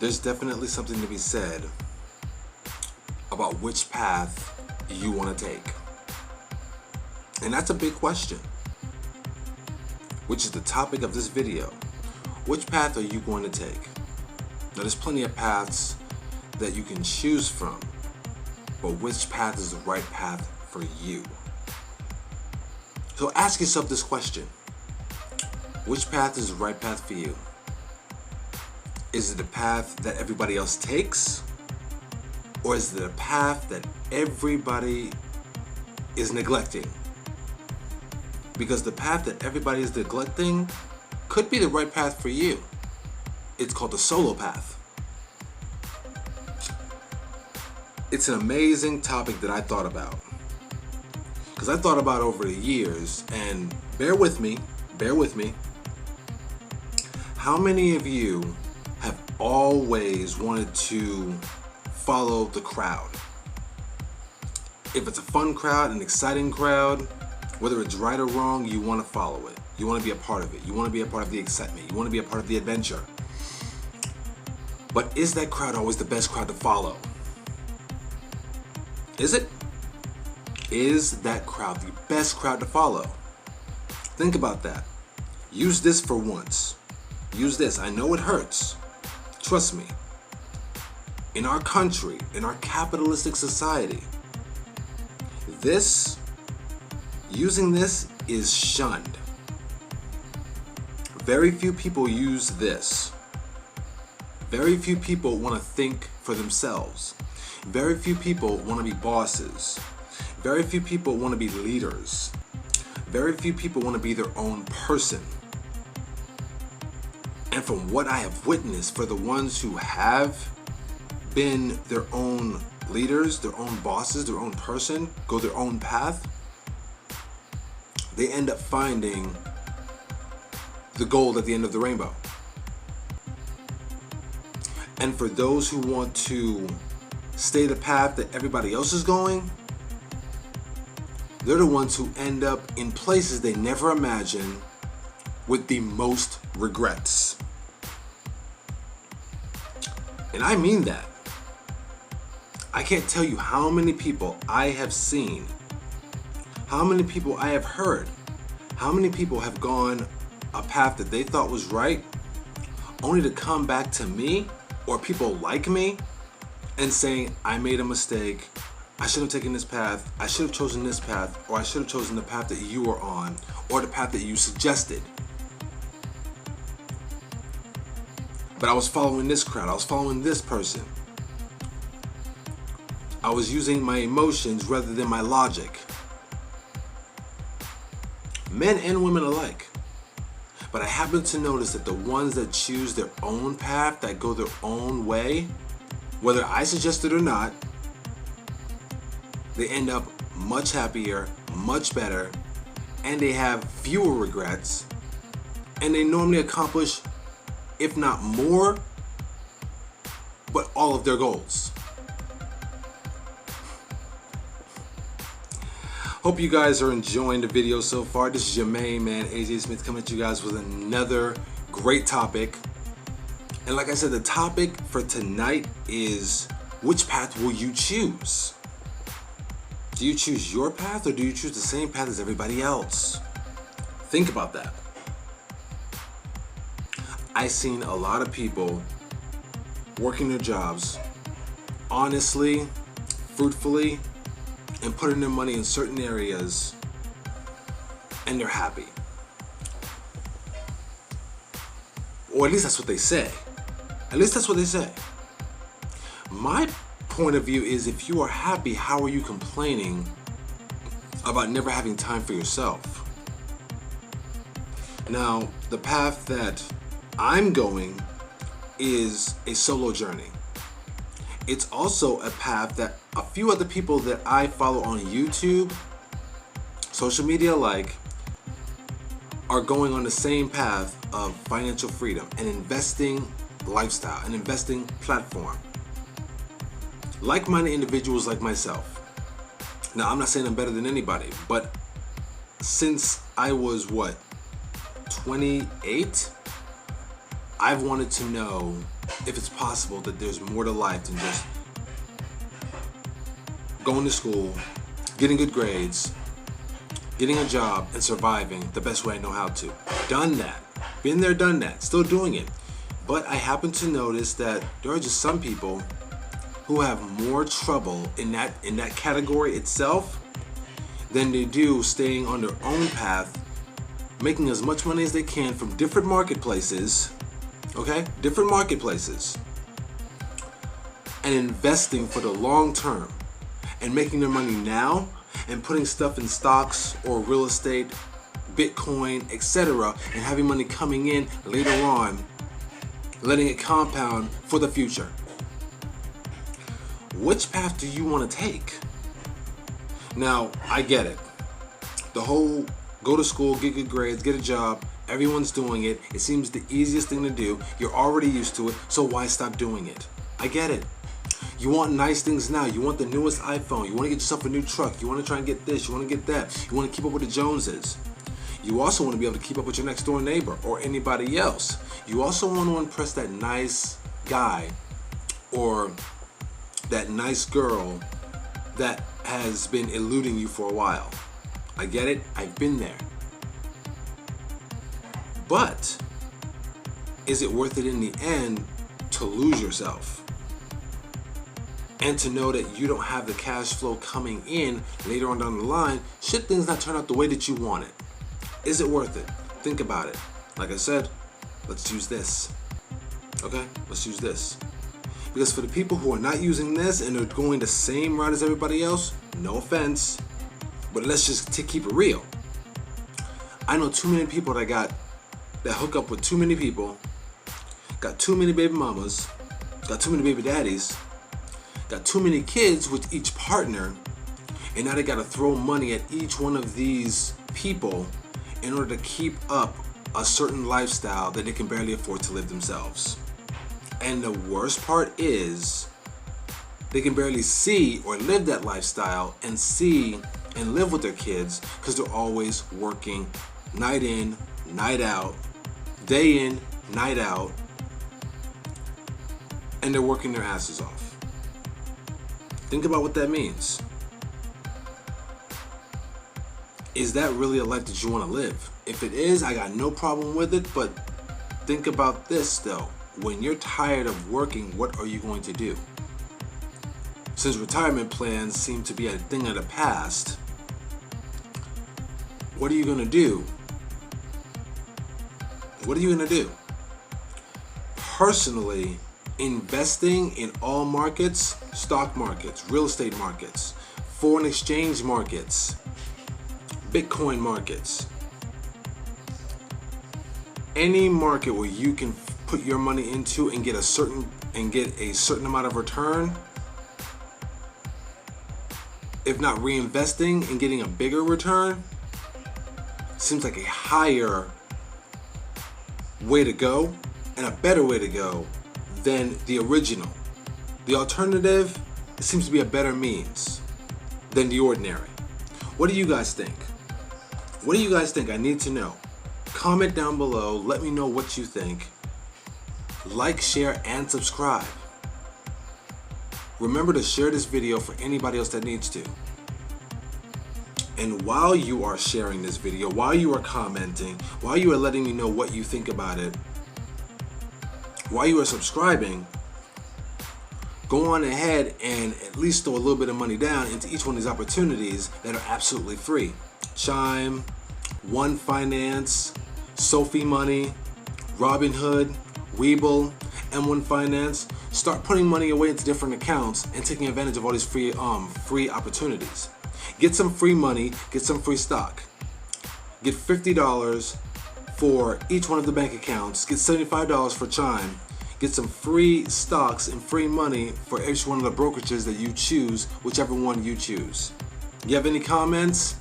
there's definitely something to be said about which path you want to take. And that's a big question, which is the topic of this video. Which path are you going to take? Now, there's plenty of paths that you can choose from, but which path is the right path for you? So ask yourself this question. Which path is the right path for you? Is it the path that everybody else takes? Or is it a path that everybody is neglecting? Because the path that everybody is neglecting could be the right path for you. It's called the solo path. It's an amazing topic that I thought about. Because I thought about it over the years, and bear with me. How many of you have always wanted to follow the crowd? If it's a fun crowd, an exciting crowd, whether it's right or wrong, you want to follow it. You want to be a part of it. You want to be a part of the excitement. You want to be a part of the adventure. But is that crowd always the best crowd to follow? Is it? Is that crowd the best crowd to follow? Think about that. Use this for once. Use this. I know it hurts. Trust me. In our country, in our capitalistic society, using this is shunned. Very few people use this. Very few people want to think for themselves. Very few people want to be bosses. Very few people want to be leaders. Very few people want to be their own person. And from what I have witnessed, for the ones who have been their own leaders, their own bosses, their own person, go their own path, they end up finding the gold at the end of the rainbow. And for those who want to stay the path that everybody else is going, they're the ones who end up in places they never imagined with the most regrets. And I mean that. I can't tell you how many people I have seen, how many people I have heard, how many people have gone a path that they thought was right, only to come back to me or people like me and saying, I made a mistake, I should have taken this path, I should have chosen this path, or I should have chosen the path that you were on, or the path that you suggested. But I was following this crowd, I was following this person. I was using my emotions rather than my logic. Men and women alike. But I happen to notice that the ones that choose their own path, that go their own way, whether I suggest it or not, they end up much happier, much better, and they have fewer regrets, and they normally accomplish, if not more, but all of their goals. Hope you guys are enjoying the video so far. This is your main man, AJ Smith, coming at you guys with another great topic. And like I said, the topic for tonight is, which path will you choose? Do you choose your path, or do you choose the same path as everybody else? Think about that. I've seen a lot of people working their jobs honestly, fruitfully, and putting their money in certain areas, and they're happy. Or at least that's what they say. At least that's what they say. My point of view is, if you are happy, how are you complaining about never having time for yourself? Now, the path that I'm going is a solo journey. It's also a path that a few other people that I follow on YouTube, social media alike, are going on the same path of financial freedom and investing lifestyle, an investing platform. Like-minded individuals like myself. Now, I'm not saying I'm better than anybody, but since I was, 28? I've wanted to know if it's possible, that there's more to life than just going to school, getting good grades, getting a job, and surviving the best way I know how to. Done that. Been there, done that. Still doing it. But I happen to notice that there are just some people who have more trouble in that category itself than they do staying on their own path, making as much money as they can from different marketplaces, okay? Different marketplaces, and investing for the long term and making their money now and putting stuff in stocks or real estate, Bitcoin, etc., and having money coming in later on, letting it compound for the future. Which path do you want to take? Now, I get it. The whole go to school, get good grades, get a job, everyone's doing it. It seems the easiest thing to do. You're already used to it, so why stop doing it? I get it. You want nice things now. You want the newest iPhone. You want to get yourself a new truck. You want to try and get this. You want to get that. You want to keep up with the Joneses. You also want to be able to keep up with your next door neighbor or anybody else. You also want to impress that nice guy or that nice girl that has been eluding you for a while. I get it. I've been there. But is it worth it in the end to lose yourself? And to know that you don't have the cash flow coming in later on down the line should things not turn out the way that you want it. Is it worth it? Think about it. Like I said, let's use this. Okay? Let's use this. Because for the people who are not using this and are going the same route as everybody else, no offense, but let's just keep it real. I know too many people that hook up with too many people, got too many baby mamas, got too many baby daddies, got too many kids with each partner, and now they got to throw money at each one of these people in order to keep up a certain lifestyle that they can barely afford to live themselves. And the worst part is they can barely see or live that lifestyle and see and live with their kids because they're always working night in, night out, day in, night out, and they're working their asses off. Think about what that means. Is that really a life that you want to live? If it is, I got no problem with it, but think about this though. When you're tired of working, what are you going to do? Since retirement plans seem to be a thing of the past, what are you going to do? What are you going to do? Personally, investing in all markets, stock markets, real estate markets, foreign exchange markets, Bitcoin markets, any market where you can put your money into and get a certain amount of return, if not reinvesting and getting a bigger return, seems like a higher way to go and a better way to go than the original. The alternative, it seems to be a better means than the ordinary. What do you guys think? What do you guys think? I need to know. Comment down below. Let me know what you think. Like, share, and subscribe. Remember to share this video for anybody else that needs to. And while you are sharing this video, while you are commenting, while you are letting me know what you think about it, while you are subscribing, go on ahead and at least throw a little bit of money down into each one of these opportunities that are absolutely free. Chime, One Finance, Sophie Money, Robinhood, Webull, M1 Finance. Start putting money away into different accounts and taking advantage of all these free opportunities. Get some free money, get some free stock. Get $50 for each one of the bank accounts. Get $75 for Chime. Get some free stocks and free money for each one of the brokerages that you choose, whichever one you choose. You have any comments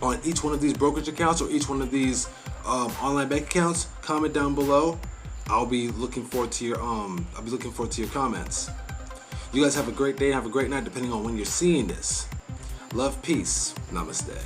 on each one of these brokerage accounts or each one of these online bank accounts? Comment down below. I'll be looking forward to your comments. You guys have a great day, have a great night, depending on when you're seeing this. Love, peace, namaste.